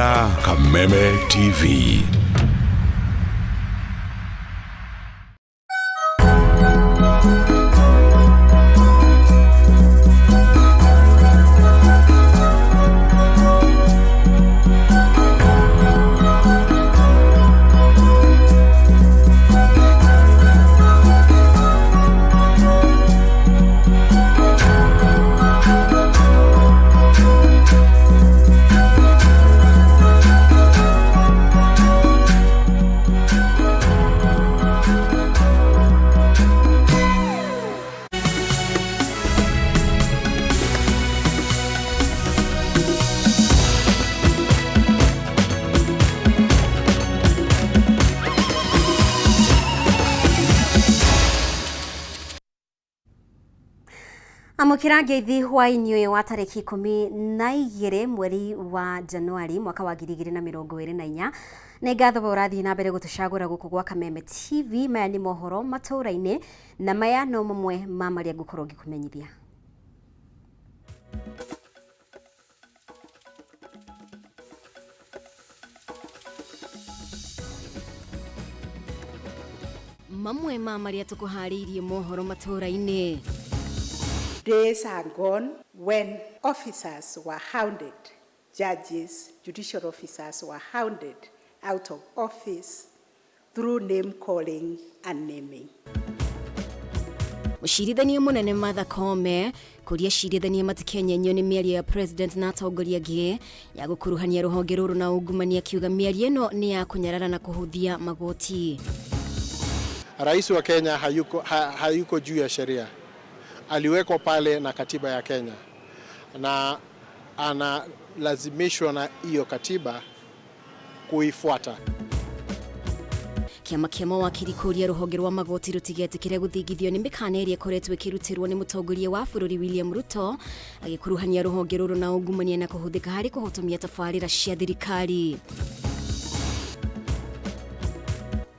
Runinga Kameme TV. Amukira ngeithi hwaini uyu wa tariki 12 mweri wa Januari mwaka wa 2024 ne gatho borathi na mbere gutucagura guku gwa Kameme TV maya ni mohoro Matuuraini na maya no mamwe mamaria gukorwo ngikumenyithia. Mamwe mamaria tukuharirie mohoro Matuuraini. Days are gone when officers were hounded, judges, judicial officers were hounded out of office through name calling and naming. Mushirithania munene Martha Koome kuria shirithania matikenyenyo ni miario ya president na atongoria gi ya gukuruhania ruhonge ruru na ungumania kiuga miario ino ni ya kunyarara na kuhuthia magoti. Rais wa Kenya hayuko juu ya sheria. Aliwekwa pale na katiba ya Kenya na analazimishwa na hiyo katiba kuifuata. Kiama kia mawakiri kuria ruhonge rwa magoti rutigetikire guthigithio ni mikana iria koretwe kirutirwo ni mutongoria wa bururi William Ruto agikuruhania ruhonge ruru na ungumania na kuhuthika hari kuhotomia tafarira cia thirikari.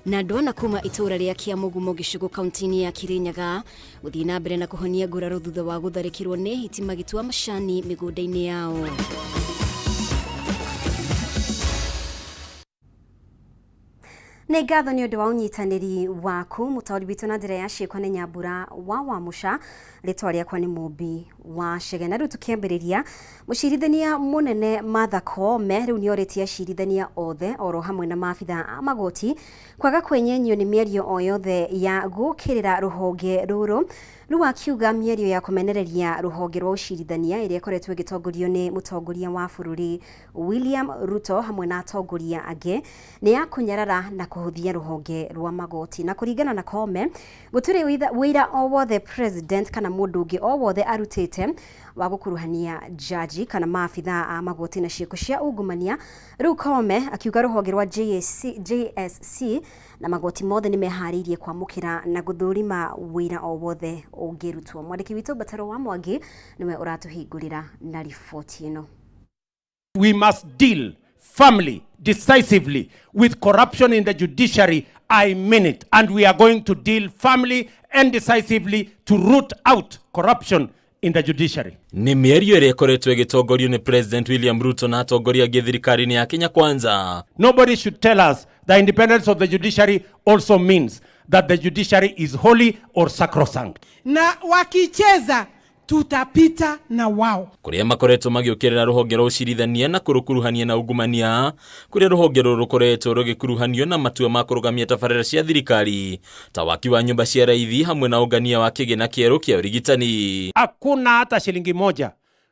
Na ndona kuma itura ria kia mugumo gishugo kaunti ya Kirinyaga guthina mbere na kuhonia nguraro thutha wa gutharikirwo ni hiti magitua macani migunda-ini yao. Nĩ ngatho nĩ ũndũ wa ũnyitanĩri waku mũtaũri witũ na njĩra ya ciĩko nĩ Nyambura wa Wamuca rĩtwa rĩakwa nĩ Mũmbi wa Chege. Na rĩu tũkĩambĩrĩria mũcirithania mũnene Martha Koome rĩu nĩ orĩtie acirithania othe oro hamwe na maabitha a magoti kwaga kwenyenyo nĩ mĩario o yothe ya gũkĩrĩra rũhonge rũrũ rĩu akiuga mĩario ya kũmenereria rũhonge rwa ũcirithania ĩrĩa ĩkoretwo ĩgĩtongorio nĩ mũtongoria wa bũrũri William Ruto hamwe na atongoria angĩ nĩ ya kũnyarara na kuhuthia ruhonge rwa magoti. Na kuringana na Koome gũtirĩ wĩra o wothe president kana mũndũ ũngĩ o wothe arutĩte wa gukuruhania jaji kana maabitha a magoti na ciĩko cia ungumania. Rĩu Koome akiuga ruhonge rwa JSC na magoti mothe nĩ meharĩirie kwamũkĩra na gũthũrima wĩra o wothe ũngĩrutwo. Mwandĩki witũ Bataro wa Mwangi nĩwe ũratuhingũrĩra na riboti ĩno. We must deal firmly, decisively with corruption in the judiciary. I mean it. And we are going to deal firmly and decisively to root out corruption in the judiciary. Ni mĩario ĩrĩa ĩkoretwo ĩgĩtongorio ni President William Ruto na atongoria angĩ thirikari-inĩ ya Kenya Kwanza. Nobody should tell us the independence of the judiciary also means that the judiciary is holy or sacrosanct. Na wakicheza tutapita na wao. Kuria makoretwo magiukirira ruhonge rwa ucirithania na kurukuruhania na ungumania kuria ruhonge ruru rukoretwo rugikuruhanio na matua ma kurugamia tafarira cia thirikari ta waki wa nyumba cia raithi hamwe na ungania wa kigina kieru kia urigitani. Hakuna hata shilingi moja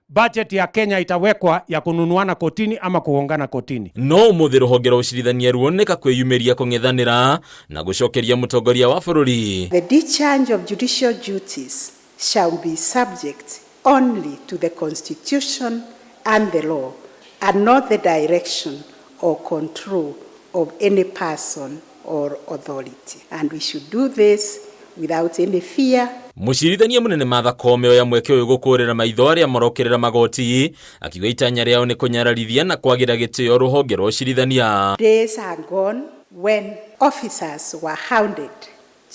budget ya Kenya itawekwa ya kununuana kotini ama kuhongana kotini. No umuthi ruhonge rwa ucirithania ruoneka kwiyumiria kung'ethanira na gucokeria mutongoria wa bururi. The discharge of judicial duties shall be subject only to the Constitution and the law, and not the direction or control of any person or authority. And we should do this without any fear. Mucirithania munene Martha Koome oya mweke uyu gukurira maitho aria marokerera magoti akiuga itanya riao ni kunyararithia na kwagira gitio ruhonge rwa ucirithania. Days are gone when officers were hounded,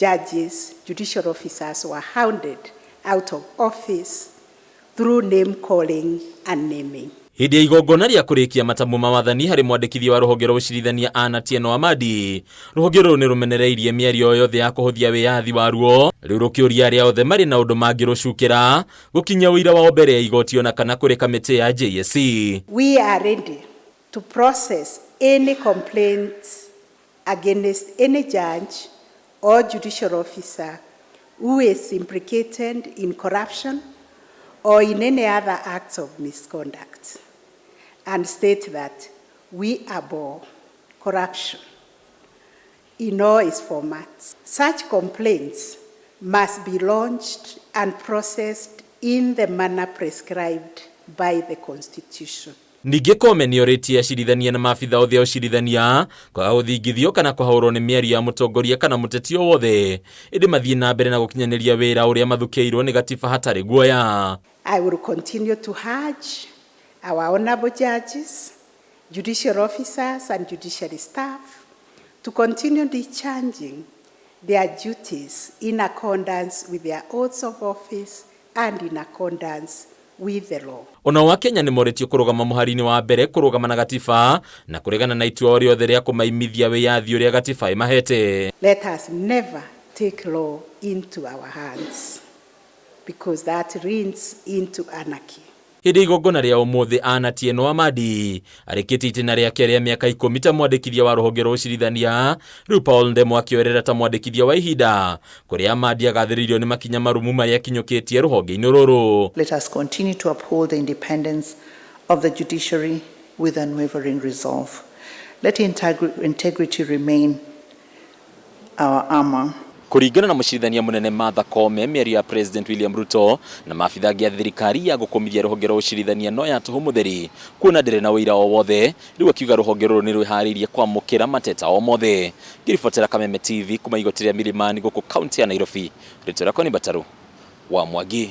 judges, judicial officers were hounded out of office through name calling and naming. Hindi ya igongona ria kurikia matamu ma wathani hari mwandikithia wa ruhonge rwa ucirithania Atieno Amadi, ruhonge ruru ni rumenereirie miario yothe ya kuhuthia wiyathi waruo, riu rukiuria aria othe mari na undu mangirucukira gukinya uira wa mbere ya igoti ona kana kuri kamiti ya JSC. We are ready to process any complaints against any judge or judicial officer who is implicated in corruption or in any other acts of misconduct, and state that we abhor corruption in all its formats. Such complaints must be launched and processed in the manner prescribed by the Constitution. Ningĩ Kameme nĩorĩtie acirithania na maabitha othe a ũcirithania kwaga gũthingithio kana kũhaũrwo nĩ mĩario ya mũtongoria kana mũteti o wothe, ĩndĩ mathiĩ na mbere na gũkinyanĩria wĩra ũrĩa mathukĩirwo nĩ gatiba hatarĩ guoya. I will continue to urge our honorable judges, judicial officers and judiciary staff to continue discharging their duties in accordance with their oaths of office and in accordance with the law. Ona wa Kenya nĩ moretio kũrũgama mũhari-inĩ wa mbere kũrũgama na gatiba na kũregana na itua o rĩothe rĩa kũmaimithia wĩyathi ũrĩa gatiba ĩmahete. Let us never take law into our hands, because that leads into anarchy. Hindi igongona ria umuthi Atieno Amadi arĩkĩtie itĩna rĩake rĩa mĩaka 10 ta mwandĩkithia wa rũhonge rwa ũcirithania, rĩu Paul Ndemo akĩorera ta mwandĩkithia wa ihinda, kũrĩa Amadi agathĩrĩirio nĩ makinya marumu marĩa akinyũkĩtie rũhonge-inĩ rũrũ. Let us continue to uphold the independence of the judiciary with unwavering resolve. Let integrity remain our armor. Kuringana na mũcirithania mũnene Martha Koome, mĩario ya President William Ruto na maabitha angĩ a thirikari ya gũkũmithia rũhonge rwa ũcirithania no ya tũhũ mũtheri, kuona ndĩrĩ na ũira o wothe, rĩu akiuga rũhonge rũrũ nĩ rwĩharĩirie kwamũkĩra mateta o mothe. Ngĩribotera Kameme TV kuma igoti rĩa Milimani gũkũ kaunti ya Nairobi, rĩtwa rĩakwa nĩ Bataru wa Mwangi.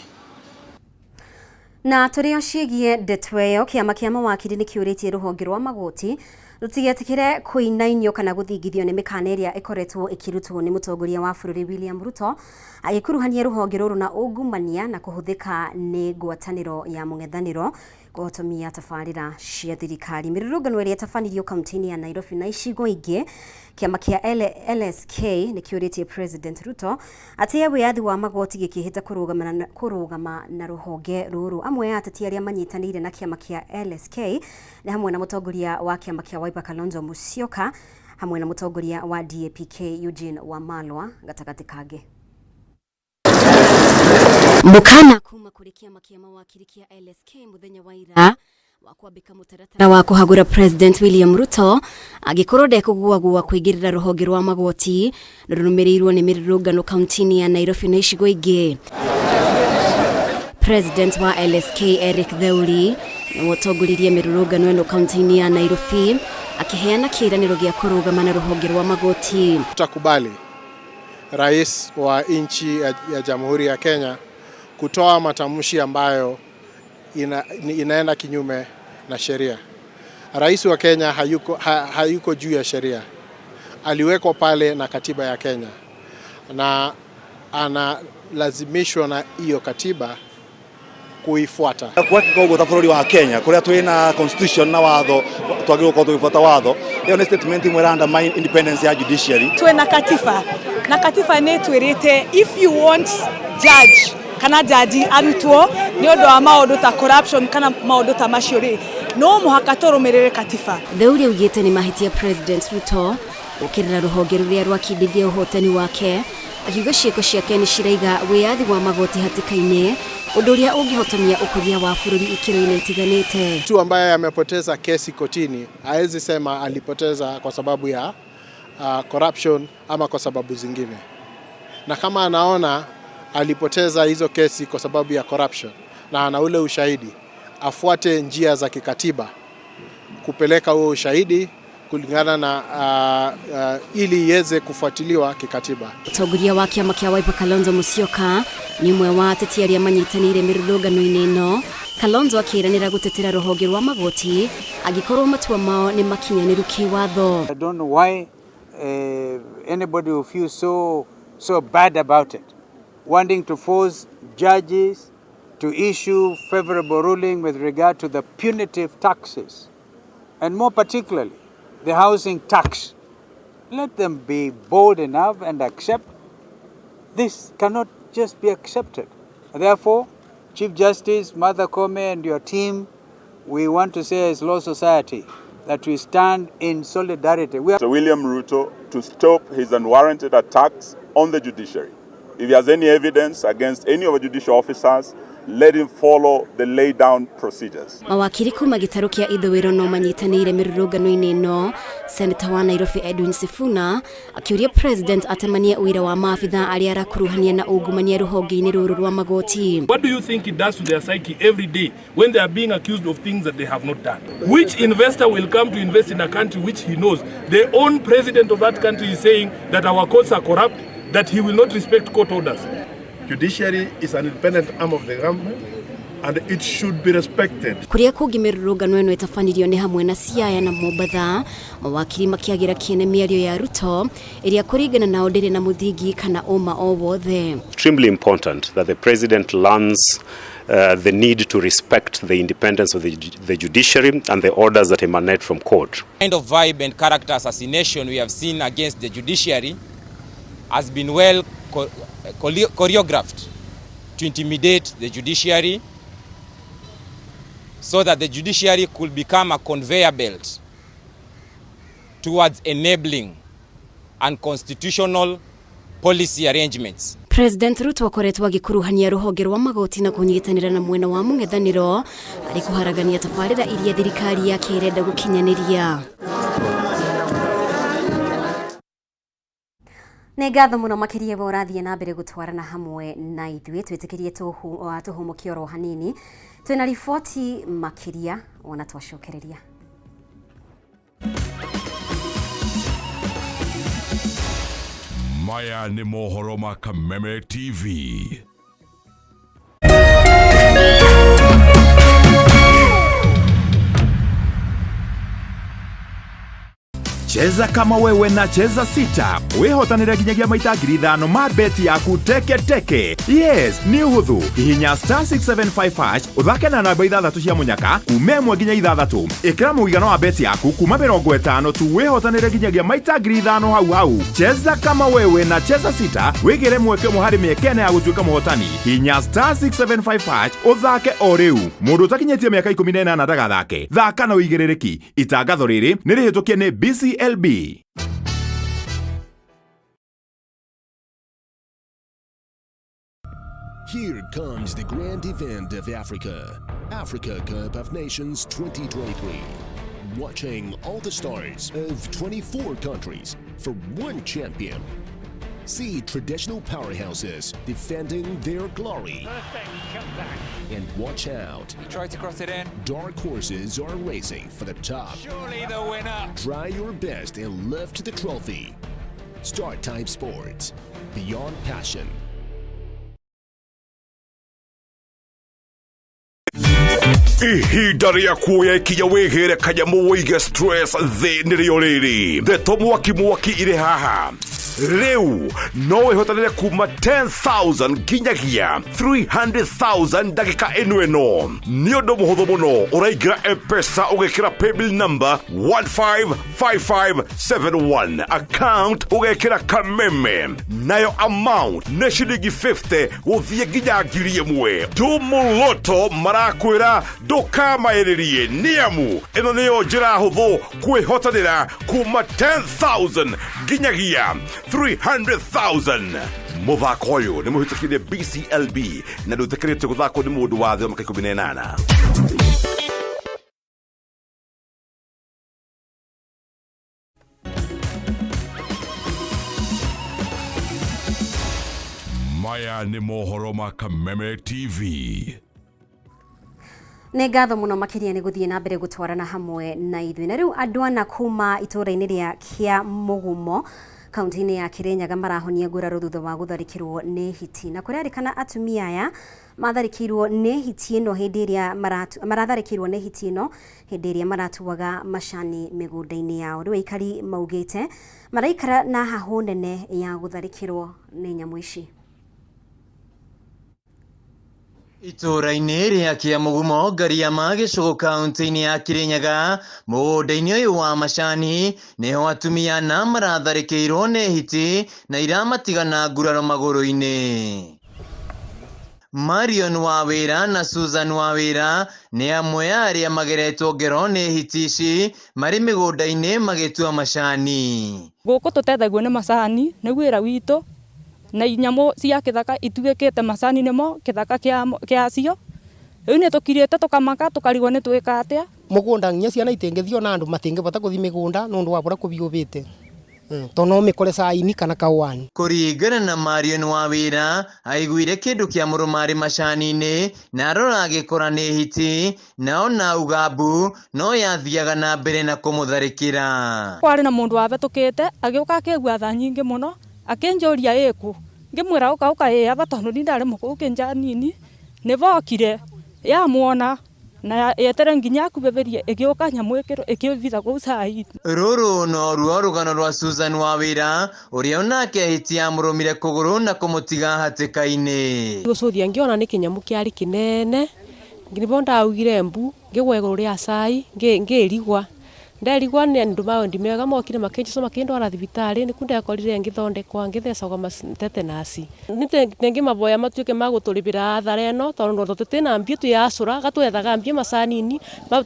Na tũrĩ o ciĩgiĩ ndeto ĩyo, kĩama kĩa mawakiri nĩ kĩũrĩtie rũhonge rwa magoti rũtigetĩkĩre kũinainio kana gũthingithio nĩ mĩkana ĩrĩa ĩkoretwo ĩkĩrutwo nĩ mũtongoria wa bũrũri William Ruto agĩkuruhania rũhonge rũrũ na ungumania na kũhũthĩka nĩ ngwatanĩro ya mũng'ethanĩro kũhotomia tabarĩra cia thirikari. Mĩrũrũngano ĩrĩa ĩtabanirio kaunti-inĩ ya Nairobi na icigo ingĩ, kĩama kĩa LSK nĩ kĩũrĩtie President Ruto atĩ wĩyathi wa magoti gĩkĩhĩta kũrũgama na rũhonge rũrũ. Amwe ya ateti arĩa manyitanĩire na kĩama kĩa LSK nĩ hamwe na mũtongoria wa kĩama kĩa Wiper Kalonzo Musyoka hamwe na mũtongoria wa DAP-K Eugene Wamalwa gatagatĩ kangĩ. Mũkana kuma kũrĩ kĩama kĩa mawakiri kĩa LSK mũthenya wa ira wa kwambĩka mũtaratara wa kũhagũra President William Ruto agĩkorwo ndekũguagua kũingĩrĩra rũhonge rwa magoti rũrũmĩrĩirwo nĩ mĩrũrũngano kaunti-inĩ ya Nairobi na icigo ingĩ. President wa LSK Eric Theuri nĩ mũtongoririe mĩrũrũngano ĩno kaunti-inĩ ya Nairobi akĩheana kĩĩranĩro gĩa kũrũgama na rũhonge rwa magoti. Tutakubali rais wa nchi ya Jamhuri ya Kenya kutoa matamshi ambayo inaenda kinyume na sheria. Rais wa Kenya hayuko juu ya sheria. Aliwekwa pale na katiba ya Kenya na analazimishwa na hiyo katiba kuifuata. Kwa kikogo ta bũrũri wa Kenya kuria twina constitution na watho twagĩrĩirwo gũkorwo tũgĩbuata watho, iyo nĩ statement imwe randa my independence ya judiciary. Twina katiba na katiba nĩ twĩrĩte if you want judge kana jaji arutwo nĩ ũndũ wa maũndũ ta corruption kana maũndũ ta macio rĩ, no mũhaka tũrũmĩrĩre katiba. Theuri augĩte nĩ mahĩtia President Ruto gũkĩrĩra rũhonge rũrĩa rwakindithia ũhotani wake, akiuga ciĩko ciake nĩ ciraiga wĩyathi wa magoti hatĩka-inĩ, ũndũ ũrĩa ũngĩhotomia ũkũria wa bũrũri ikĩro-inĩ itiganĩte. Mtu ambaye amepoteza kesi kotini hawezi sema alipoteza kwa sababu ya corruption ama kwa sababu zingine, na kama anaona alipoteza hizo kesi kwa sababu ya corruption na ana ule ushahidi, afuate njia za kikatiba kupeleka huo ushahidi kulingana na ili iweze kufuatiliwa kikatiba. Mũtongoria wa kĩama kĩa Wiper Kalonzo Musyoka nĩ ũmwe wa ateti arĩa manyitanĩire mĩrũrũngano-inĩ ĩno. Kalonzo akĩĩranĩra gũtetera rũhonge rwa magoti agĩkorwo matua mao nĩ makinyanĩru kĩwatho. I don't know why anybody will feel so bad about it, wanting to force judges to issue favorable ruling with regard to the punitive taxes, and more particularly, the housing tax. Let them be bold enough and accept. This cannot just be accepted. Therefore, Chief Justice Martha Koome and your team, we want to say as Law Society that we stand in solidarity. Mr. William Ruto to stop his unwarranted attacks on the judiciary. If he has any evidence against any of the judicial officers, let him follow the laid down procedures. Mawakiri kuma gitaro kia ithowiro no manyitanire mirurungano-ini no Senator wa Nairobi Edwin Sifuna akiuria President atemanie uira wa maafitha aria arakuruhania na ungumania ruhonge-ini ruru rwa magoti. What do you think it does to their psyche every day when they are being accused of things that they have not done? Which investor will come to invest in a country which he knows the own president of that country is saying that our courts are corrupt, that he will not respect court orders? Judiciary is an independent arm of the government and it should be respected. Kuria kugi mirurungano eno etafanirio ni hamwe na Siaya na Mombasa, mawakiri makiagira kiene miario ya Ruto iria kuringana na ndiri na muthingi kana oma o wothe. Extremely important that the president learns the need to respect the independence of the judiciary and the orders that emanate from court. Kind of vibe and character assassination we have seen against the judiciary has been well choreographed to intimidate the judiciary so that the judiciary could become a conveyor belt towards enabling unconstitutional policy arrangements. President Ruto akoretwo agikuruhania ruhonge rwa magoti na kunyitanira na mwena wa mung'ethaniro ari kuharagania tabarira iria thirikari yake irenda gukinyaniria. Negatho muno makiria borathie na mbere gutwarana hamwe na ithuĩ twitikirie tuhumukio ro hanini twina riboti makiria ona twacokereria. Maya ni mohoro ma Kameme TV. Cheza kama wewe na cheza sita. Wehotanira ginyagia maita 5,000 ma beti yaku teke teke. Yes, ni uhuthu. Hihinya *675# uthake na namba 6 cia munyaka kuma 1 nginya 6. Ikira muigano wa beti yaku kuma 50 tu wehotanira ginyagia maita 5,000 hau. Cheza kama wewe na cheza sita. Wigire mweke muhari miekene ya gutuika muhotani. Hihinya *675# uthake o riu. Mundu utakinyetie miaka 18 ndagathake. Thaka na uigirereki. Itangatho riri ni rihitukie ni BCLB. Here comes the grand event of Africa, Africa Cup of Nations 2023. Watching all the stars of 24 countries for one champion. See traditional powerhouses defending their glory. And watch out. He tried to cross it in. Dark horses are racing for the top. Surely the winner. Try your best and lift the trophy. Start Time Sports. Beyond passion. Ihinda rĩa kuoya ikinya wĩgĩre kanyamu wĩige stress thĩ nĩrĩo rĩrĩ. Ndeto mwaki irĩ haha. Rĩu no wĩhotanĩre kuma 10,000 nginyagia 300,000 ndagĩka ĩno. Nĩ ũndũ mũhũthũ mũno. Ũraingĩra M-Pesa ũgekĩra paybill number 155571. Account ũgekĩra Kameme. Nayo amount nĩ ciringi 50 gũthiĩ nginya 1,000. Tumuloto marakwĩra ndũkamaĩrĩrie nĩamu ĩno nĩyo njĩra hũthũ kwĩhotanĩra kuma 10,000 nginyagia 300,000. Muthako uyu ni muhitukirie BCLB na ndutekerete guthako ni mundu wa thĩ wa 18. Maya ni mohoro ma Kameme TV. Negatho muno makiria ni guthie na mbere gutwarana hamwe na ithuĩ. Na riu andu ana kuma itura-ini ria kia Mugumo kaunti-ini ya Kirinyaga marahonia nguraro thutha wa gutharikirwo ni hiti. Na kurerikana atumia aya matharikirwo ni hiti ino hindi iria maratharikirwo ni hiti ino hindi iria maratuaga macani migunda-ini yao. Riu aikari maugite maraikara na hahu nene ya gutharikirwo ni nyamu ici. Itũra-inĩ rĩa Kĩamũgumo Ngariama gĩcigo kaunti-inĩ ya Kirinyaga mũgũnda-inĩ ũyũ wa macani nĩho atumia na maratharĩkĩirwo nĩ hiti na iramatigana nguraro magũrũ-inĩ. Marion Wawĩra na Susan Wawĩra nĩ amwe ya arĩa mageretwo ngero nĩ hiti ici marĩ mĩgũnda-inĩ magĩtua macani. Gũkũ tũtethagio nĩ macani nĩ wĩra witũ na inyamũ cia kĩthaka itugĩkĩte macani nĩmo kĩthaka kĩacio. Rĩu nĩ tũkirĩte tũkamaka tũkarigwo nĩ twĩka atĩa. Mũgũnda nginya ciana itingĩthio na andũ matingĩbota gũthiĩ mĩgũnda nĩ ũndũ wa bũra kũbiũbĩte. Tono mĩkore caini kana kawani. Kũringana na Marion Wawĩra aiguire kĩndũ kĩa mũrũmarĩ macani-inĩ na arora agĩkora nĩ hiti na ona ugambu no yathiaga na mbere na kũmũtharĩkĩra. Kwarĩ na mũndũ wabetũkĩte agĩũka akĩigua tha nyingĩ mũno akĩnjũria ĩkũ ngĩmwĩra ũka aba tondũ ni ndarĩ mũkũ kĩnja nini nĩbokire yamuona na yetere nginya akubeberie ĩgĩũka nyamũ ĩkĩvitha kũu cai. Rũrũ no ruo rũgano rwa Susan Wawĩra ũrĩa onake hiti yamũrũmire kũgũrũ na kũmũtiga hatĩka-inĩ. Gũcũthia ngĩona nĩ kĩnyamũ kĩarĩ kĩnene ngĩrĩbwo ndaugire mbu ngĩgwa igũrũ rĩa cai ngĩrigwa nderigwa nĩ andũ maũndĩ mega mokire makĩnjũca makĩndwara thibitarĩ nĩ kundekorire ngĩthondekwa ngĩthecagwo tetenasi. Nĩngĩmaboya matuĩke magũtũrĩbĩra hathara ĩno tondũ tũtina mbia tuyacũra gatwethaga mbia macanini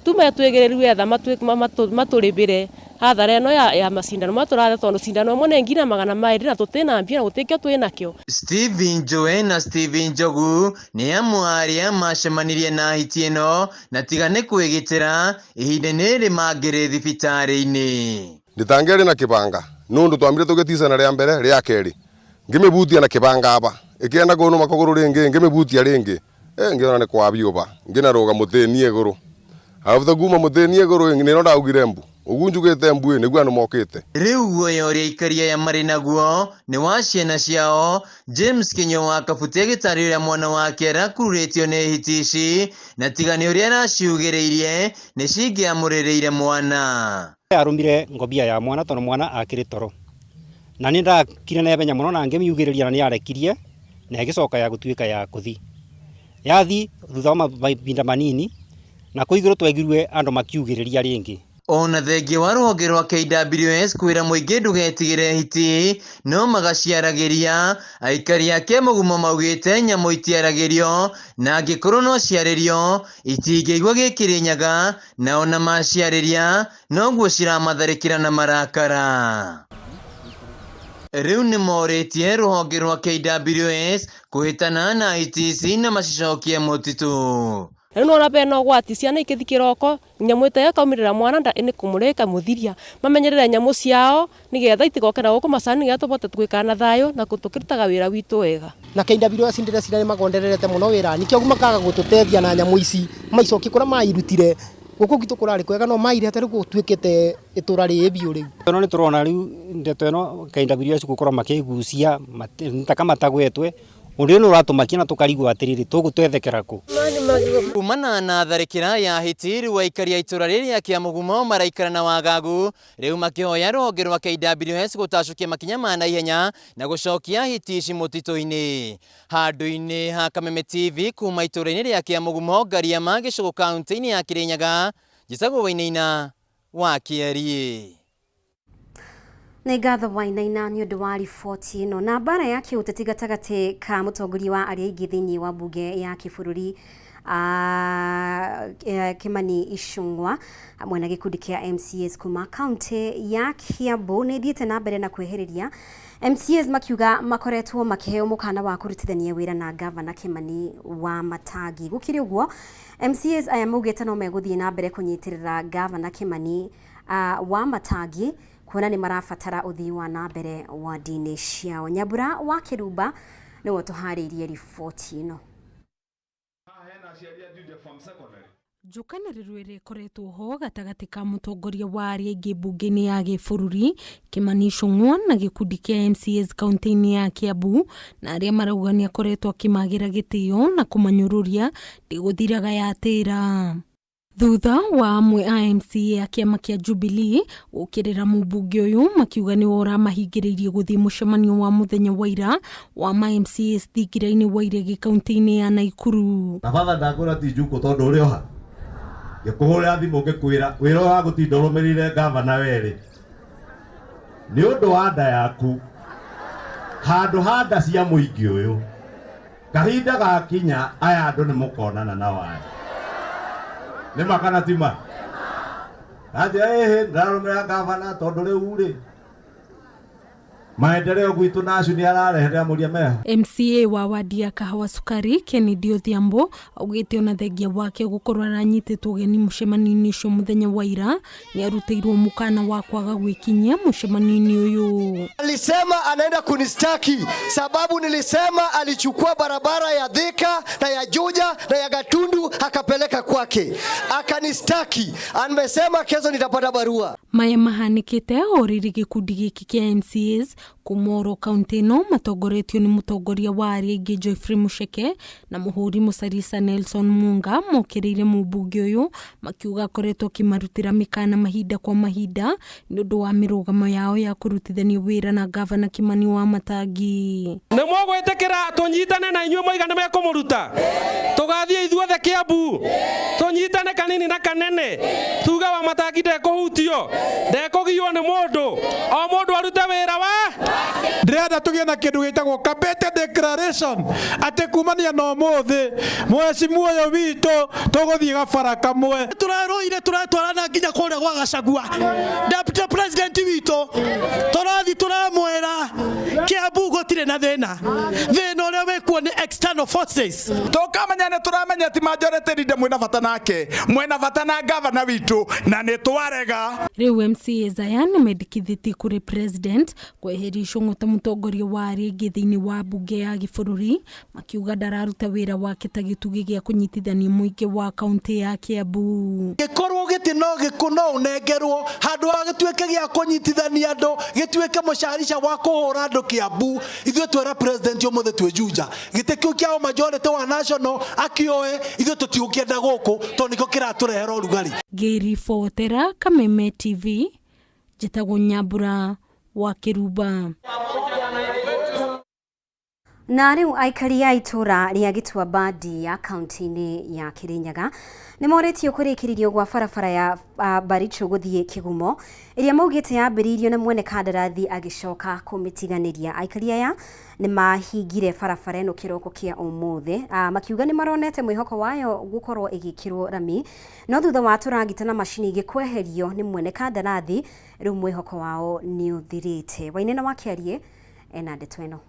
tume twĩgĩrĩru wetha matũrĩbĩre hathara ĩno ya macindano matũrathe tondũ cindano ĩmwe nĩ ngina 200 na tũtina mbia na gũtikĩo twĩnakĩo. Steve Njoe na Steve Njogu nĩ amwe arĩa macemanirie na hiti ĩno na tiga nĩ kwĩgitĩra ihinda-inĩ rĩrĩ mangĩrĩ thibitarĩ-inĩ. Nditangĩrĩ na kĩbanga nũndũ twambire tũgĩticana rĩa mbere rĩa kerĩ ngĩmĩbutia na kĩbanga aba ĩkĩenda kũnũma kũgũrũ rĩngĩ ngĩmĩbutia rĩngĩ ngĩona nĩ kwabiũba ngĩnaruga mũthĩni igũrũ arabu nguma mũthĩni igũrũ nĩ ndaugire mbu ũguo njugĩte mbu nĩguo andũ mokĩte. Rĩu guoya ũrĩa aikari aya marĩ naguo nĩ wa ciana ciao. James Kinyo wa Kabute gĩtarĩ ũrĩa mwana wake arakururĩtio nĩ hiti ici na tiga nĩ ũrĩa araciugĩrĩirie nĩ cingĩamũrĩrĩire mwana. Arumire ngobia ya mwana tondũ mwana akĩrĩ toro na nĩ ndakire na benya mũno na ngĩmiugĩrĩria na nĩ arekirie na ĩgĩcoka ya gũtuĩka ya kũthi yathi thutha wa mabinda manini na kũigũrũ twegirwe andũ makiugĩrĩria rĩngĩ. Ona thengia wa rũhonge rwa KWS kwĩra mũingĩ ndũgetigĩre hiti no magaciaragĩria, aikari a Kĩamũgumo maugĩte nyamũ itiaragĩrio na angĩkorwo no ciarĩrio itingĩigua gĩkĩrĩnyaga na ona maciarĩria noguo ciramatharĩkĩra na marakara. Rĩu nĩ morĩtie rũhonge rwa KWS kũhĩtana na hiti ici na macicokie mũtitũ. Rĩu nona bena ũgwati ciana ikĩthi kĩroko nyamũ ĩtaya kaumirĩra mwana nĩ kũmũreka mũthiria mamenyerere nyamũ ciao nĩgetha itigoke na gũkũ macani nĩgetha tũbote twĩka na thayũ na tũkĩrutaga wĩra witũ wega. Na KWS ndĩre cirarĩ magondererete mũno wĩra nikĩo makaga gũtũteithia na nyamũ ici maicoki kũrĩa mairutire gũkũ gitu kũrarĩ kwega no mairete rĩu gũtuĩkĩte itũra rĩ biũ rĩu. Ĩno nĩ tũrona rĩu ndeto ĩno KWS gũkorwo makĩgucia mataka matagwetwe ũndũ ũyũ ũratũmakia na tũkarigwo atĩrĩrĩ tũgũtwethekera kũ. Kumana na tharĩkĩra ya hiti rĩu aikari a itũra rĩrĩ rĩa Kĩamũgumo maraikara na wagagu rĩu makĩhoya rũhonge rwa KWS gũtacũkia makinya ma naihenya na gũcokia hiti ici mũtitũ-inĩ. Handũ-inĩ ha Kameme TV kuma itũra-inĩ rĩa Kĩamũgumo Ngariama gĩcigo kaunti-inĩ ya Kirinyaga njĩtagwo Wainaina wa Kĩarie. Nĩ ngatho Wainaina nĩ ũndũ wa riboti ĩno. Na mbara ya kĩũteti gatagatĩ ka mũtongoria wa arĩa aingĩ thĩinĩ wa mbunge ya kĩbũrũri Kimani Ichung'wa hamwe na gĩkundi kĩa MCAs kuma kaunti ya Kiambu nĩ thiĩte na mbere na kwĩhĩrĩria. MCAs makiuga makoretwo makĩheo mũkana wa kũrutithania wĩra na gavana Kimani wa Matangi. Gũkĩrĩ ũguo MCAs aya maugĩte no megũthiĩ na mbere kũnyitĩrĩra gavana Kimani wa Matangi kuona nĩ marabatara ũthii wa na mbere wa ndini ciao. Nyambura wa Kĩrumba nĩwe tũharĩirie riboti ĩno. Njũkanĩrĩro ĩrĩa ĩkoretwo ho gatagatĩ ka mũtongoria wa arĩa aingĩ mbunge-inĩ ya gĩbũrũri Kimani Ichung'wa na gĩkundi kĩa MCAs kaunti-inĩ ya Kiambu na arĩa marauga nĩ akoretwo akĩmagĩra gĩtĩo na kũmanyũrũria ndĩgũthiraga yatĩra. Thutha wa amwe a MCA a kiama kia Jubilee gukirira mubunge uyu makiuga ni ora mahingiririe guthii mucemanio wa muthenya wa ira wa MCAs thingiraini wa Iregi kaunti-ini ya Naikuru. Nabatha ndakura ti njuko tondu uri oha gikuhurira thimu ngikwira wira wa gutinda urumirire gavana weri ni undu wa nda yaku handu handa cia muingi uyu kahinda gakinya aya andu ni mukonana na waya ni makana tima aje ndarumira gavana tondu riu ri maendeleo gwitu nacio ni arareherera muria meha. MCA wa wadi ya Kahawa Sukari Kennedy Odhiambo augite ona thengia wake gukorwo aranyititwo geni mucemanio-ini ucio muthenya wa ira ni arutirwo mukana wa kwaga gwikinyia mucemanio-ini uyu. Alisema anaenda kunistaki sababu nilisema alichukua barabara ya Thika na ya Juja na ya Gatundu akapeleka kwake akanistaki. Amesema kesho nitapata barua. Maya mahanikite oriri gikundi giki kia MCAs kumoro kaunti no matongoretio ni mutongoria wa Iregi Geoffrey Musheke na muhuri Musarisa Nelson Munga mokiriire mubunge uyu makiuga koretwo kimarutira mikana mahinda kwa mahinda ni undu wa mirugamo yao ya kurutithania wira na gavana Kimani wa Matangi. Ni mwagwetekera tunyitane na inyuĩ moigane mekumuruta tugathie ithuothe Kiambu tunyitane kanini na kanene tuga wa Matangi ndekuhutio ndekugio ni mundu o mundu arute wira wa ndirenda tugie na kindu gitagwo campaign declaration ati kumania no muthi mwecimu uyu witu tuguthie gabara kamwe turaroire turatwarana nginya kuria gwa Gacagua deputy president witu turathi turamwira Kiambu gutire na thina uria wikuo ni external forces tukamenya ni turamenya ti majority leader mwina bata nake mwina bata na governor witu na ni twarega. Riu MCA Zayan medikithiti kuri president kweherisho ngota mutongoria wa Iregi thiini wa bunge ya gibururi makiuga ndararuta wira wake ta gitugi gia kunyitithania muingi wa kaunti ya Kiambu. Gikorwo gitino gikuno unengerwo handu wa gituike gia kunyitithania andu gituike mucarisha wa kuhura andu Kiambu ithuĩ twera president umuthe twejuja gite kiu kiao majority wa national akioe ithuĩ tutiukienda guku to niko kiraturehera urugari. Geri Fotera, Kameme TV, Jitagwo Nyambura wa Kiruba. Na riu aikari a itura ria Gituamba ya kaunti-ini ya Kirinyaga ni moretio kurikiririo gwa barabara ya Baricho guthie Kigumo iria maugite yambiririo na mwene kandarathi agicoka kumitiganiria. Aikari aya ni mahingire barabara ino kiroko kia umuthi makiuga ni maronete mwihoko wayo gukorwo igikirwo rami no thutha wa turagita na mashini igikweherio ni mwene kandarathi riu mwihoko wao ni uthirite. Wainena wakiarie ena ndeto ino.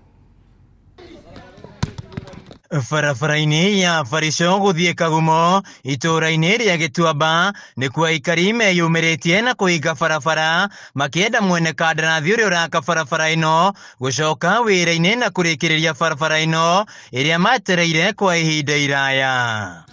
Barabara-ini ya Baricho guthie Kagumo itura-ini ria Gituamba ni kwa aikari meyumiritie na kuiga barabara makienda mwene kandarathi uria uraka barabara ino gucoka wira-ini na kurikiriria barabara ino iria matereire kwa ihinda iraya.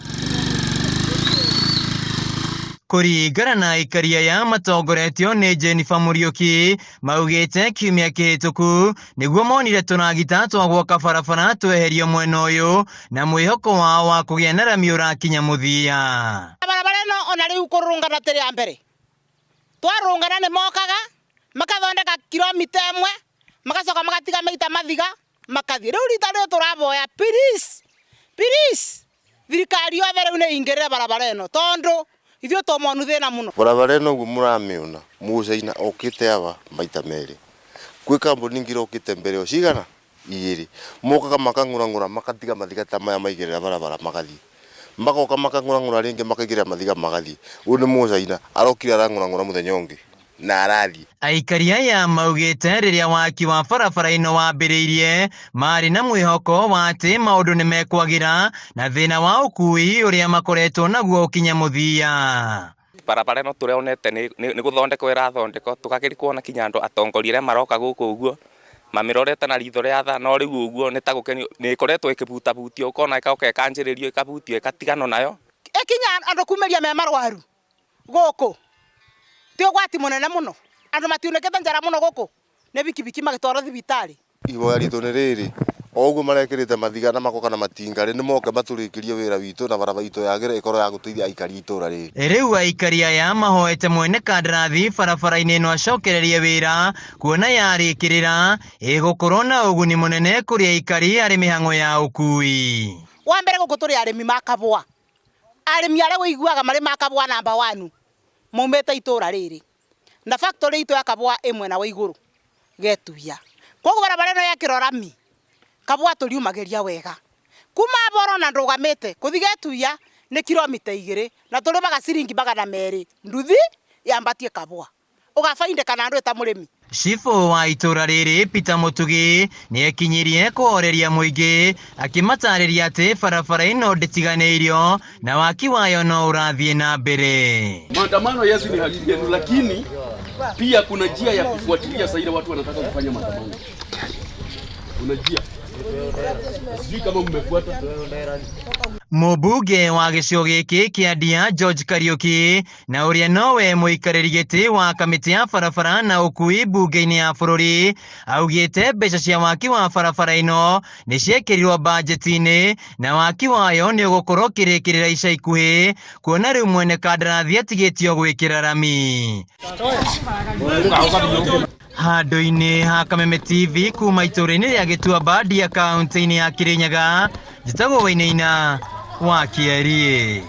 Kuringana na aikari aya matongoretio ni Jennifer Muriuki maugite kiumia kihituku niguo monire tunagita twa gwaka barabara tweherio mwena uyu na mwihoko wao wa kugia na rami urakinya muthia. Barabara ino ona riu kurungana tiri ya mbere twarungana ni mokaga makathondeka kilomita imwe magacoka magatiga maita mathiga makathie riu rita riu turaboya please thirikari yothe riu ni ingirire barabara ino tondu ithuĩ tomonu thĩna muno. Barabara ĩno ũguo mũramĩona Musaina okĩte ava maita merĩ kwĩ kambuni ingĩ okĩte mbere o cigana igĩrĩ mokaga makang'ũrang'ũra makatiga mathiga ta maya maigĩrĩra barabara magathiĩ magoka makang'ũrang'ũra rĩngĩ makaigĩrĩra mathiga magathiĩ. Ũyũ nĩ Musaina arokire arang'ũrang'ũra mũthenya ũngĩ na arathi. Aikari aya maugite riria waki wa barabara ino wambiriirie mari na mwihoko wa ati maundu ni mekwagira na thina wa ukui uria makoretwo naguo ukinya muthia. Barabara ino tureonete ni guthondekwo irathondekwo tukageri kuona kinya andu atongoria ria maroka guku uguo mamirorete na ritho ria tha no riu uguo ni ta gukenio ni koretwo ikibutabutia ukona ikaoka ikanjiririo ikabutio ikatigano nayo ikinya andu kumeria me marwaru guku tio gwati munene muno andu matiunekete njara muno guku ne bikibiki magitwara thibitari. Ihoya ritũ nĩ rĩrĩ oguo marekirite mathiga na makoka na matinga ni moke maturikirie wira witu na barabara itu yagire ikoro ya guteithia aikari itura ri riu aikari aya mahoete mwene kandarathi barabara-ini ino acokererie wira kuona yarikirira igukorwo na uguni munene kuri aikari ari mihango ya ukui. Wa mbere guku turi arimi makabwa arimi aria wiguaga mari makabwa namba 1 mumete itura riri na factory itu ya kabwa imwe na waiguru getuya koguo barabara ino ya kirorami kabwa turiumageria wega kuma boro na ndugamite kuthigetuya ni kilomita 2 na turi baga ciringi magana meri nduthi yambatie kabwa ugafainde kana andu eta murimi. Cifo wa itura riri Peter Mutugi ni ekinyirie kuhoreria muingi akimatariria ati barabara ino nditiganeirio na waki wayo no urathie na mbere. Maandamano yesu ni haki yetu, lakini pia kuna njia ya kufuatilia saida watu wanataka kufanya maandamano. Kuna njia. Sijui kama mmefuata. Mũmbunge wa gĩcigo gĩkĩ kĩa Ndia George Kariuki na ũrĩa nowe mũikarĩri gĩtĩ wa kamĩtĩ ya barabara na ũkui mbunge-inĩ ya bũrũri augĩte mbeca cia waki wa barabara ĩno nĩ ciekĩrirwo banjeti-inĩ na waki wayo nĩ ũgũkorwo kĩrĩkĩrĩra ica ikuhĩ kuona rĩu mwene kandarathi atigĩtio gwĩkĩra rami. Handũ-inĩ ha Kameme TV kuma itũũra-inĩ rĩa Gĩtuamba Ndia kaunti-inĩ ya Kirinyaga njĩtagwo Wainaina wa Kĩarie.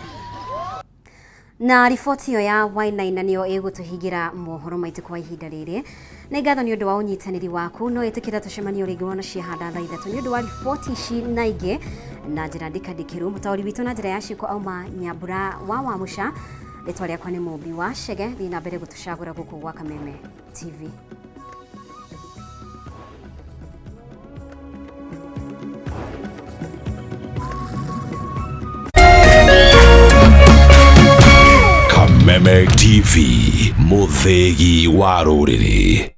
Na riboti iyo ya Wainaina niyo igutuhigira mohoro maitu kwa ihinda riri. Nĩ ngatho nĩ ũndũ wa ũnyitanĩri waku no ĩtĩkĩra tũcemanio rĩngĩ wona ciahanda thaa 3 nĩ ũndũ wa riboti ici na ingĩ na njĩra ndikandĩkĩru mũtaũri witũ na njĩra ya ciĩko auma Nyambura wa Muca. Rĩtwa rĩakwa nĩ Mũmbi wa Chege thiĩ na mbere gũtũcagũra gũkũ gwa Kameme TV. Kameme TV, muthegi wa rũrĩrĩ.